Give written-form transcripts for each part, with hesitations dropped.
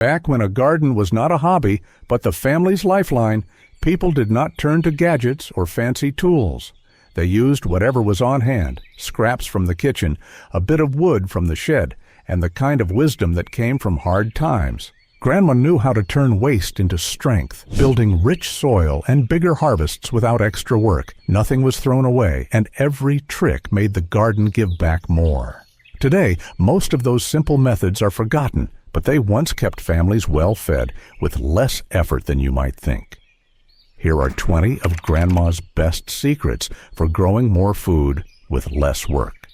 Back when a garden was not a hobby, but the family's lifeline, people did not turn to gadgets or fancy tools. They used whatever was on hand, scraps from the kitchen, a bit of wood from the shed, and the kind of wisdom that came from hard times. Grandma knew how to turn waste into strength, building rich soil and bigger harvests without extra work. Nothing was thrown away, and every trick made the garden give back more. Today, most of those simple methods are forgotten, but they once kept families well fed with less effort than you might think. Here are 20 of Grandma's best secrets for growing more food with less work.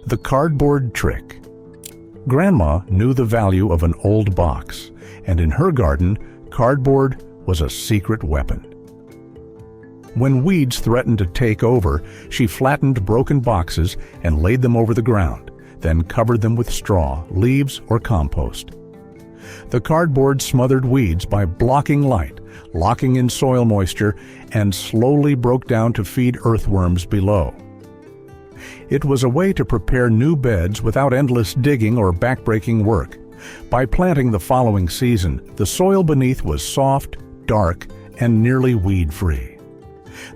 The cardboard trick. Grandma knew the value of an old box, and in her garden, cardboard was a secret weapon. When weeds threatened to take over, she flattened broken boxes and laid them over the ground, then covered them with straw, leaves, or compost. The cardboard smothered weeds by blocking light, locking in soil moisture, and slowly broke down to feed earthworms below. It was a way to prepare new beds without endless digging or backbreaking work. By planting the following season, the soil beneath was soft, dark, and nearly weed-free.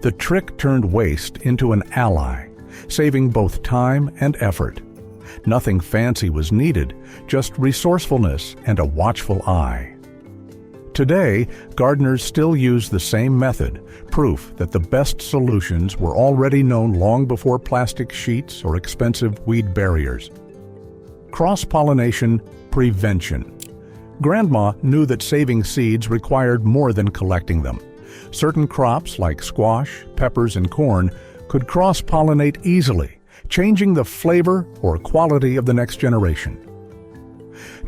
The trick turned waste into an ally, saving both time and effort. Nothing fancy was needed, just resourcefulness and a watchful eye. Today, gardeners still use the same method, proof that the best solutions were already known long before plastic sheets or expensive weed barriers. Cross-Pollination Prevention. Grandma knew that saving seeds required more than collecting them. Certain crops like squash, peppers, and corn could cross-pollinate easily, changing the flavor or quality of the next generation.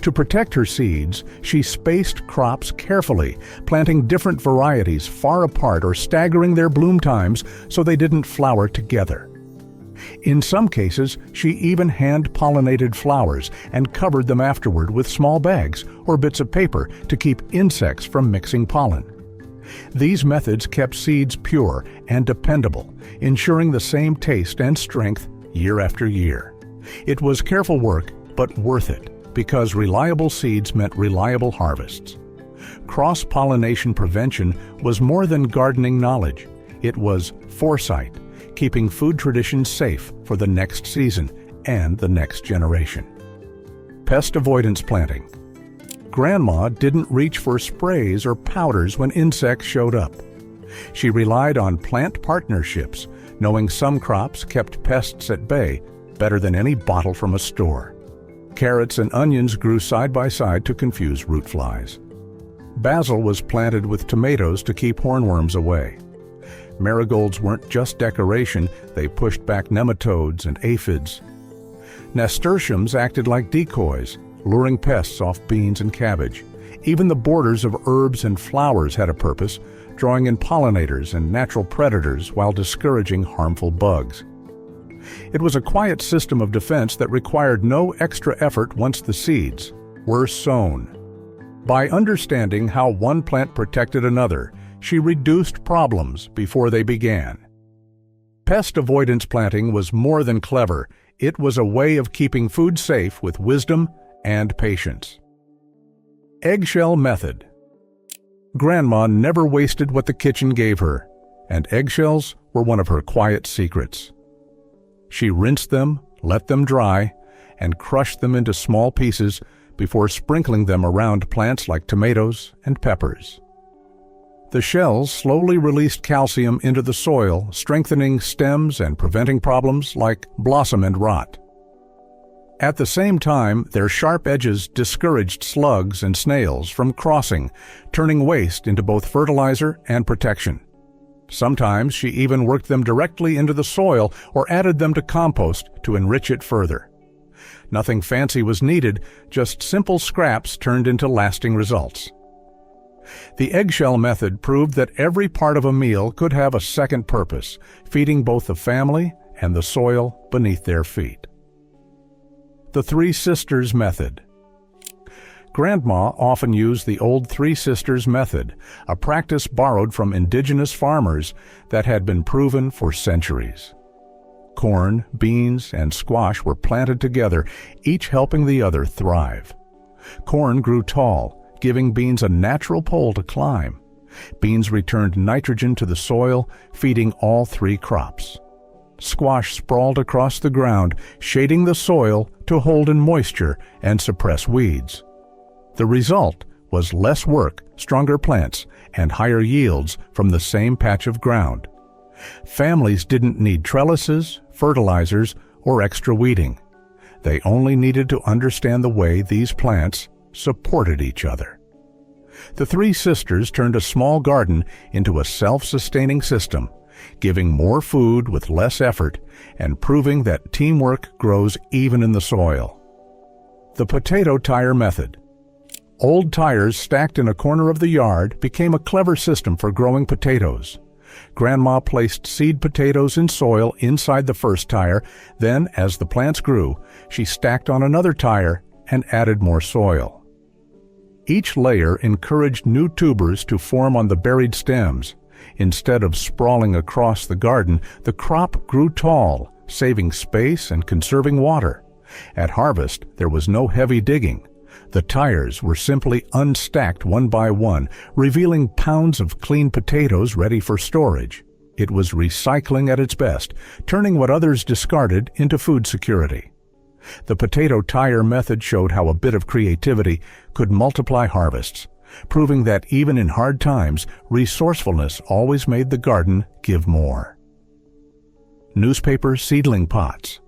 To protect her seeds, she spaced crops carefully, planting different varieties far apart or staggering their bloom times so they didn't flower together. In some cases, she even hand-pollinated flowers and covered them afterward with small bags or bits of paper to keep insects from mixing pollen. These methods kept seeds pure and dependable, ensuring the same taste and strength year after year. It was careful work, but worth it, because reliable seeds meant reliable harvests. Cross-pollination prevention was more than gardening knowledge. It was foresight, keeping food traditions safe for the next season and the next generation. Pest avoidance planting. Grandma didn't reach for sprays or powders when insects showed up. She relied on plant partnerships, knowing some crops kept pests at bay better than any bottle from a store. Carrots and onions grew side by side to confuse root flies. Basil was planted with tomatoes to keep hornworms away. Marigolds weren't just decoration, they pushed back nematodes and aphids. Nasturtiums acted like decoys, luring pests off beans and cabbage. Even the borders of herbs and flowers had a purpose, drawing in pollinators and natural predators while discouraging harmful bugs. It was a quiet system of defense that required no extra effort once the seeds were sown. By understanding how one plant protected another, she reduced problems before they began. Pest avoidance planting was more than clever. It was a way of keeping food safe with wisdom and patience. Eggshell Method. Grandma never wasted what the kitchen gave her, and eggshells were one of her quiet secrets. She rinsed them, let them dry, and crushed them into small pieces before sprinkling them around plants like tomatoes and peppers. The shells slowly released calcium into the soil, strengthening stems and preventing problems like blossom end rot. At the same time, their sharp edges discouraged slugs and snails from crossing, turning waste into both fertilizer and protection. Sometimes she even worked them directly into the soil or added them to compost to enrich it further. Nothing fancy was needed, just simple scraps turned into lasting results. The eggshell method proved that every part of a meal could have a second purpose, feeding both the family and the soil beneath their feet. The Three Sisters Method. Grandma often used the old Three Sisters Method, a practice borrowed from indigenous farmers that had been proven for centuries. Corn, beans, and squash were planted together, each helping the other thrive. Corn grew tall, giving beans a natural pole to climb. Beans returned nitrogen to the soil, feeding all three crops. Squash sprawled across the ground, shading the soil to hold in moisture and suppress weeds. The result was less work, stronger plants, and higher yields from the same patch of ground. Families didn't need trellises, fertilizers, or extra weeding. They only needed to understand the way these plants supported each other. The three sisters turned a small garden into a self-sustaining system, giving more food with less effort and proving that teamwork grows even in the soil. The potato Tyre method. Old tires stacked in a corner of the yard became a clever system for growing potatoes. Grandma placed seed potatoes in soil inside the first tire. Then, as the plants grew, she stacked on another tire and added more soil. Each layer encouraged new tubers to form on the buried stems. Instead of sprawling across the garden, the crop grew tall, saving space and conserving water. At harvest, there was no heavy digging. The tires were simply unstacked one by one, revealing pounds of clean potatoes ready for storage. It was recycling at its best, turning what others discarded into food security. The potato Tyre method showed how a bit of creativity could multiply harvests, proving that even in hard times, resourcefulness always made the garden give more. Newspaper seedling pots.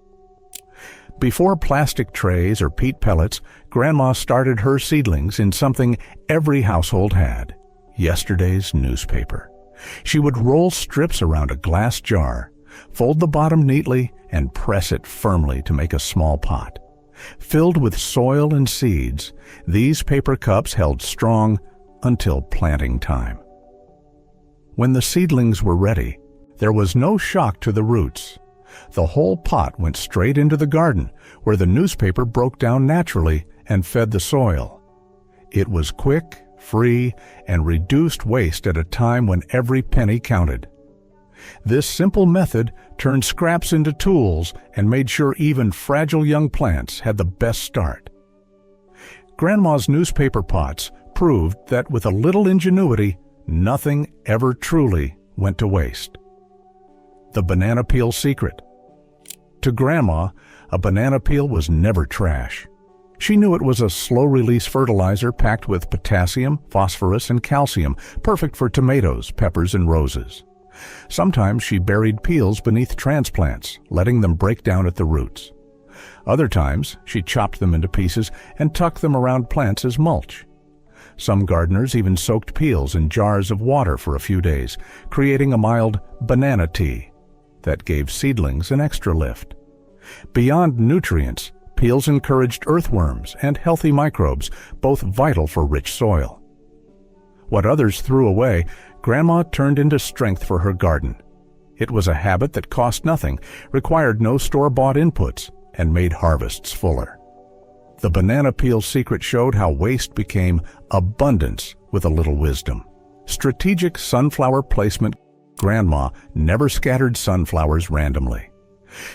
Before plastic trays or peat pellets, Grandma started her seedlings in something every household had: yesterday's newspaper. She would roll strips around a glass jar, fold the bottom neatly, and press it firmly to make a small pot. Filled with soil and seeds, these paper cups held strong until planting time. When the seedlings were ready, there was no shock to the roots. The whole pot went straight into the garden, where the newspaper broke down naturally and fed the soil. It was quick, free, and reduced waste at a time when every penny counted. This simple method turned scraps into tools and made sure even fragile young plants had the best start. Grandma's newspaper pots proved that with a little ingenuity, nothing ever truly went to waste. The banana peel secret. To Grandma, a banana peel was never trash. She knew it was a slow-release fertilizer packed with potassium, phosphorus, and calcium, perfect for tomatoes, peppers, and roses. Sometimes she buried peels beneath transplants, letting them break down at the roots. Other times, she chopped them into pieces and tucked them around plants as mulch. Some gardeners even soaked peels in jars of water for a few days, creating a mild banana tea that gave seedlings an extra lift. Beyond nutrients, peels encouraged earthworms and healthy microbes, both vital for rich soil. What others threw away, Grandma turned into strength for her garden. It was a habit that cost nothing, required no store-bought inputs, and made harvests fuller. The banana peel secret showed how waste became abundance with a little wisdom. Strategic sunflower placement. Grandma never scattered sunflowers randomly.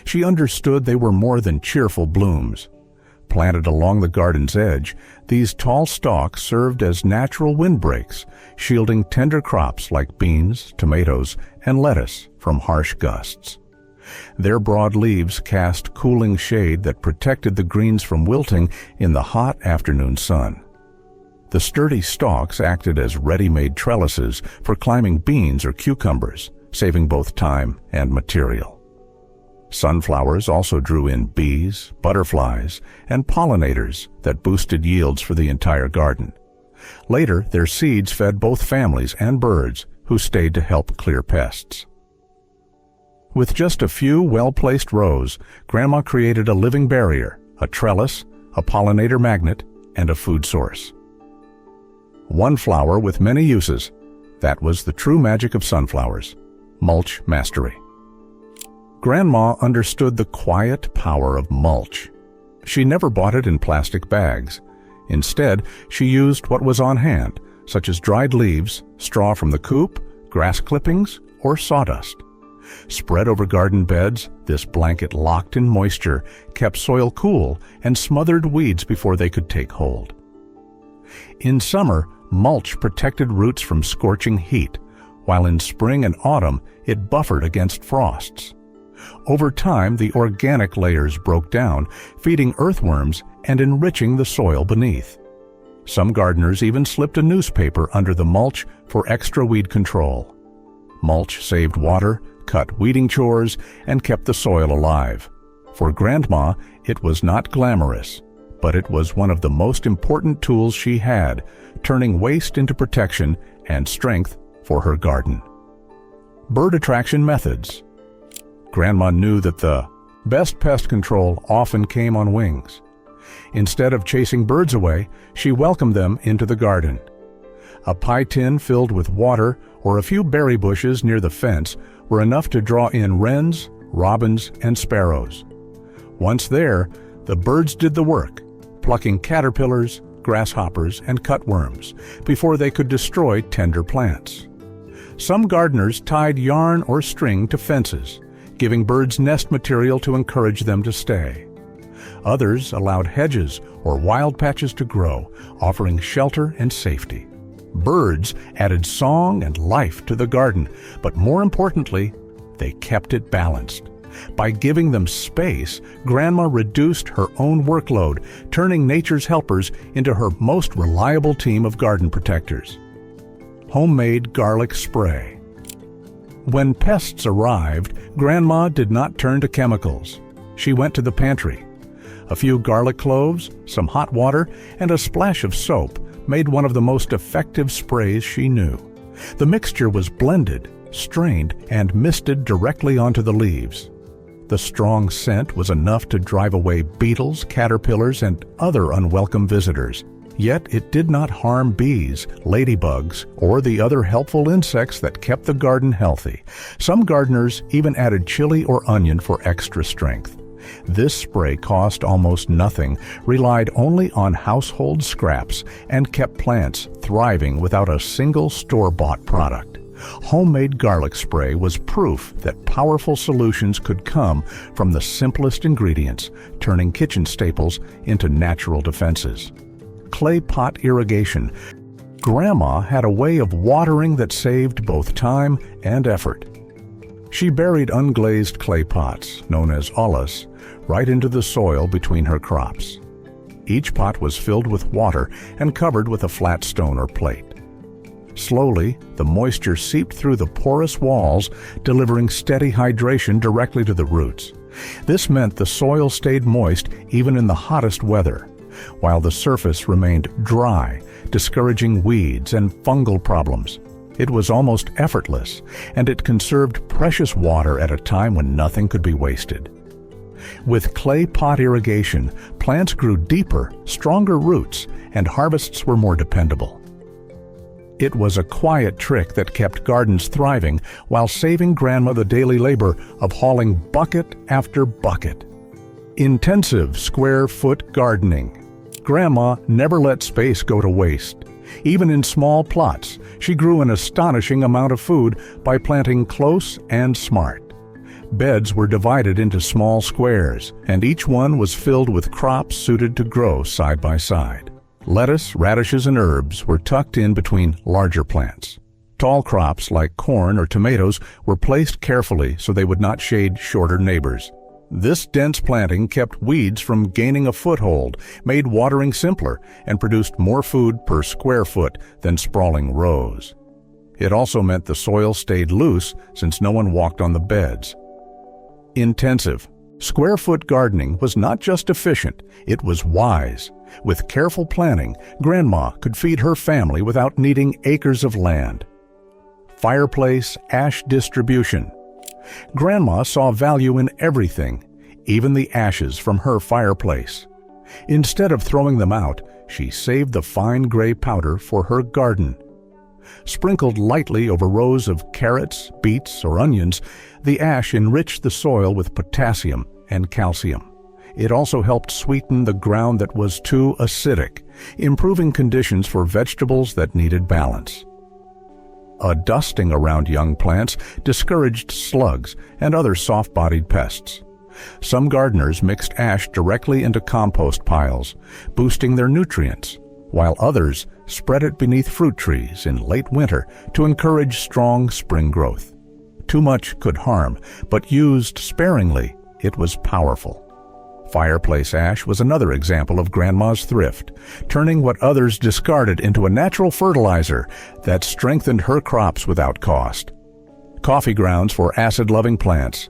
She understood they were more than cheerful blooms. Planted along the garden's edge, these tall stalks served as natural windbreaks, shielding tender crops like beans, tomatoes, and lettuce from harsh gusts. Their broad leaves cast cooling shade that protected the greens from wilting in the hot afternoon sun. The sturdy stalks acted as ready-made trellises for climbing beans or cucumbers, saving both time and material. Sunflowers also drew in bees, butterflies, and pollinators that boosted yields for the entire garden. Later, their seeds fed both families and birds, who stayed to help clear pests. With just a few well-placed rows, Grandma created a living barrier, a trellis, a pollinator magnet, and a food source. One flower with many uses. That was the true magic of sunflowers. Mulch Mastery. Grandma understood the quiet power of mulch. She never bought it in plastic bags. Instead, she used what was on hand, such as dried leaves, straw from the coop, grass clippings, or sawdust. Spread over garden beds, this blanket locked in moisture, kept soil cool, and smothered weeds before they could take hold. In summer, mulch protected roots from scorching heat, while in spring and autumn it buffered against frosts. Over time, the organic layers broke down, feeding earthworms and enriching the soil beneath. Some gardeners even slipped a newspaper under the mulch for extra weed control. Mulch saved water, cut weeding chores, and kept the soil alive. For Grandma, it was not glamorous, but it was one of the most important tools she had, turning waste into protection and strength for her garden. Bird attraction methods. Grandma knew that the best pest control often came on wings. Instead of chasing birds away, she welcomed them into the garden. A pie tin filled with water or a few berry bushes near the fence were enough to draw in wrens, robins, and sparrows. Once there, the birds did the work, plucking caterpillars, grasshoppers, and cutworms before they could destroy tender plants. Some gardeners tied yarn or string to fences, giving birds nest material to encourage them to stay. Others allowed hedges or wild patches to grow, offering shelter and safety. Birds added song and life to the garden, but more importantly, they kept it balanced. By giving them space, Grandma reduced her own workload, turning nature's helpers into her most reliable team of garden protectors. Homemade garlic spray. When pests arrived, Grandma did not turn to chemicals. She went to the pantry. A few garlic cloves, some hot water, and a splash of soap made one of the most effective sprays she knew. The mixture was blended, strained, and misted directly onto the leaves. The strong scent was enough to drive away beetles, caterpillars, and other unwelcome visitors. Yet it did not harm bees, ladybugs, or the other helpful insects that kept the garden healthy. Some gardeners even added chili or onion for extra strength. This spray cost almost nothing, relied only on household scraps, and kept plants thriving without a single store-bought product. Homemade garlic spray was proof that powerful solutions could come from the simplest ingredients, turning kitchen staples into natural defenses. Clay pot irrigation. Grandma had a way of watering that saved both time and effort. She buried unglazed clay pots, known as ollas, right into the soil between her crops. Each pot was filled with water and covered with a flat stone or plate. Slowly, the moisture seeped through the porous walls, delivering steady hydration directly to the roots. This meant the soil stayed moist even in the hottest weather, while the surface remained dry, discouraging weeds and fungal problems. It was almost effortless, and it conserved precious water at a time when nothing could be wasted. With clay pot irrigation, plants grew deeper, stronger roots, and harvests were more dependable. It was a quiet trick that kept gardens thriving while saving Grandma the daily labor of hauling bucket after bucket. Intensive square-foot gardening. Grandma never let space go to waste. Even in small plots, she grew an astonishing amount of food by planting close and smart. Beds were divided into small squares, and each one was filled with crops suited to grow side by side. Lettuce, radishes, and herbs were tucked in between larger plants. Tall crops like corn or tomatoes were placed carefully so they would not shade shorter neighbors. This dense planting kept weeds from gaining a foothold, made watering simpler, and produced more food per square foot than sprawling rows. It also meant the soil stayed loose since no one walked on the beds. Intensive. Square-foot gardening was not just efficient, it was wise. With careful planning, Grandma could feed her family without needing acres of land. Fireplace Ash Distribution. Grandma saw value in everything, even the ashes from her fireplace. Instead of throwing them out, she saved the fine gray powder for her garden. Sprinkled lightly over rows of carrots, beets, or onions, the ash enriched the soil with potassium and calcium. It also helped sweeten the ground that was too acidic, improving conditions for vegetables that needed balance. A dusting around young plants discouraged slugs and other soft-bodied pests. Some gardeners mixed ash directly into compost piles, boosting their nutrients. while others spread it beneath fruit trees in late winter to encourage strong spring growth. Too much could harm, but used sparingly, it was powerful. Fireplace ash was another example of Grandma's thrift, turning what others discarded into a natural fertilizer that strengthened her crops without cost. Coffee grounds for acid-loving plants.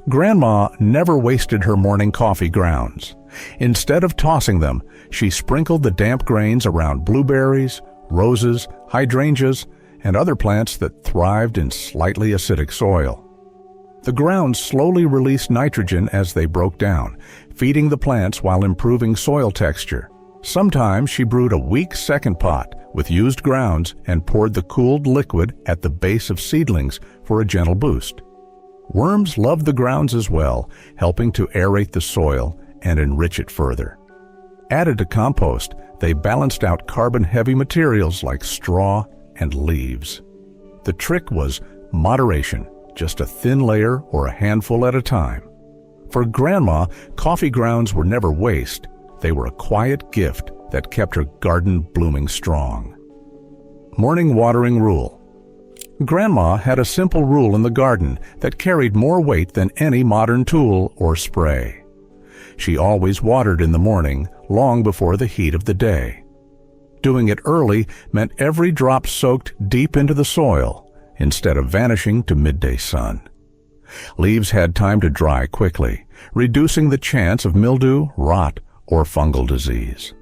Grandma never wasted her morning coffee grounds. Instead of tossing them, she sprinkled the damp grains around blueberries, roses, hydrangeas, and other plants that thrived in slightly acidic soil. The grounds slowly released nitrogen as they broke down, feeding the plants while improving soil texture. Sometimes she brewed a weak second pot with used grounds and poured the cooled liquid at the base of seedlings for a gentle boost. Worms loved the grounds as well, helping to aerate the soil and enrich it further. Added to compost, they balanced out carbon-heavy materials like straw and leaves. The trick was moderation, just a thin layer or a handful at a time. For Grandma, coffee grounds were never waste. They were a quiet gift that kept her garden blooming strong. Morning watering rule. Grandma had a simple rule in the garden that carried more weight than any modern tool or spray. She always watered in the morning, long before the heat of the day. Doing it early meant every drop soaked deep into the soil instead of vanishing to midday sun. Leaves had time to dry quickly, reducing the chance of mildew, rot, or fungal disease.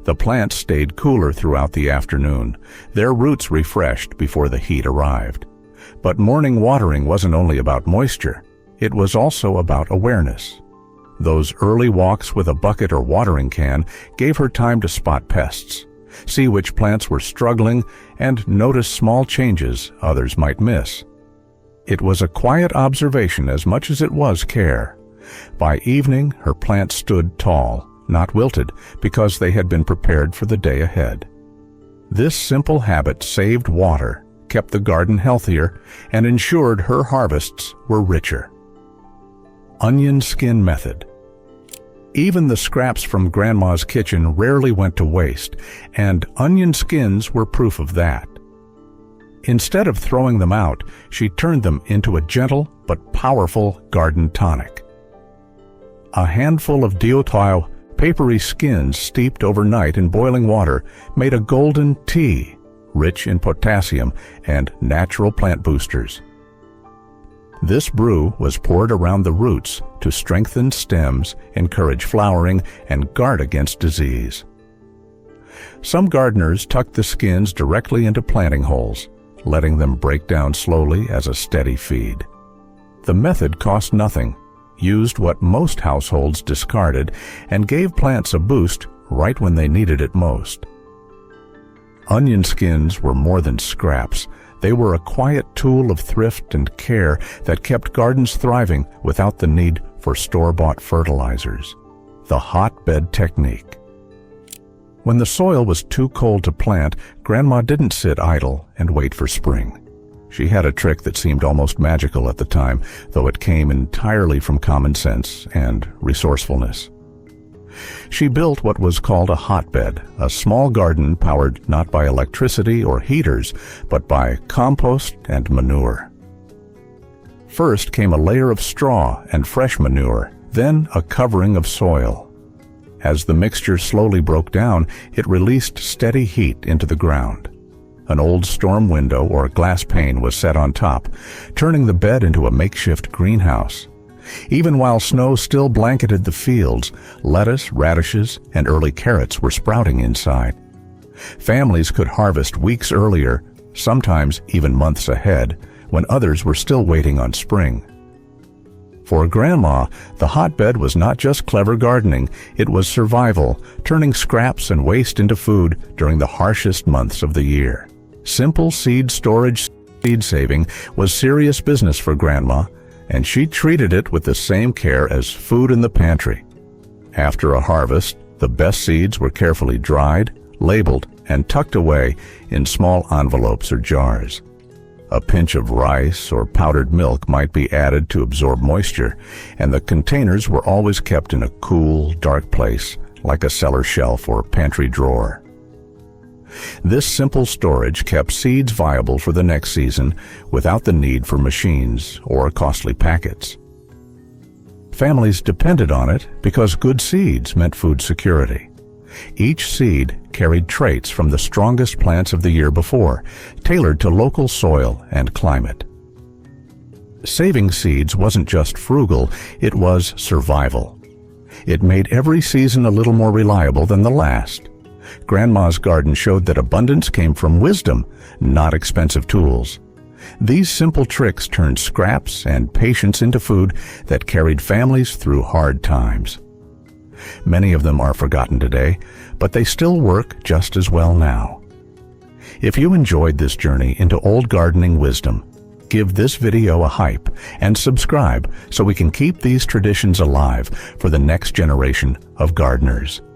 The plants stayed cooler throughout the afternoon, their roots refreshed before the heat arrived. But morning watering wasn't only about moisture, it was also about awareness. Those early walks with a bucket or watering can gave her time to spot pests, see which plants were struggling, and notice small changes others might miss. It was a quiet observation as much as it was care. By evening, her plants stood tall, not wilted, because they had been prepared for the day ahead. This simple habit saved water, kept the garden healthier, and ensured her harvests were richer. Onion Skin Method. Even the scraps from Grandma's kitchen rarely went to waste, and onion skins were proof of that. Instead of throwing them out, she turned them into a gentle but powerful garden tonic. A handful of diotile, papery skins steeped overnight in boiling water made a golden tea, rich in potassium and natural plant boosters. This brew was poured around the roots to strengthen stems, encourage flowering, and guard against disease. Some gardeners tucked the skins directly into planting holes, letting them break down slowly as a steady feed. The method cost nothing, used what most households discarded, and gave plants a boost right when they needed it most. Onion skins were more than scraps. They were a quiet tool of thrift and care that kept gardens thriving without the need for store-bought fertilizers. The hotbed technique. When the soil was too cold to plant, Grandma didn't sit idle and wait for spring. She had a trick that seemed almost magical at the time, though it came entirely from common sense and resourcefulness. She built what was called a hotbed, a small garden powered not by electricity or heaters, but by compost and manure. First came a layer of straw and fresh manure, then a covering of soil. As the mixture slowly broke down, it released steady heat into the ground. An old storm window or glass pane was set on top, turning the bed into a makeshift greenhouse. Even while snow still blanketed the fields, lettuce, radishes, and early carrots were sprouting inside. Families could harvest weeks earlier, sometimes even months ahead, when others were still waiting on spring. For Grandma, the hotbed was not just clever gardening, it was survival, turning scraps and waste into food during the harshest months of the year. Simple seed storage, seed saving was serious business for Grandma, and she treated it with the same care as food in the pantry. After a harvest, the best seeds were carefully dried, labeled, and tucked away in small envelopes or jars. A pinch of rice or powdered milk might be added to absorb moisture, and the containers were always kept in a cool, dark place, like a cellar shelf or pantry drawer. This simple storage kept seeds viable for the next season without the need for machines or costly packets. Families depended on it because good seeds meant food security. Each seed carried traits from the strongest plants of the year before, tailored to local soil and climate. Saving seeds wasn't just frugal, it was survival. It made every season a little more reliable than the last. Grandma's garden showed that abundance came from wisdom, not expensive tools. These simple tricks turned scraps and patience into food that carried families through hard times. Many of them are forgotten today, but they still work just as well now. If you enjoyed this journey into old gardening wisdom, give this video a hype and subscribe so we can keep these traditions alive for the next generation of gardeners.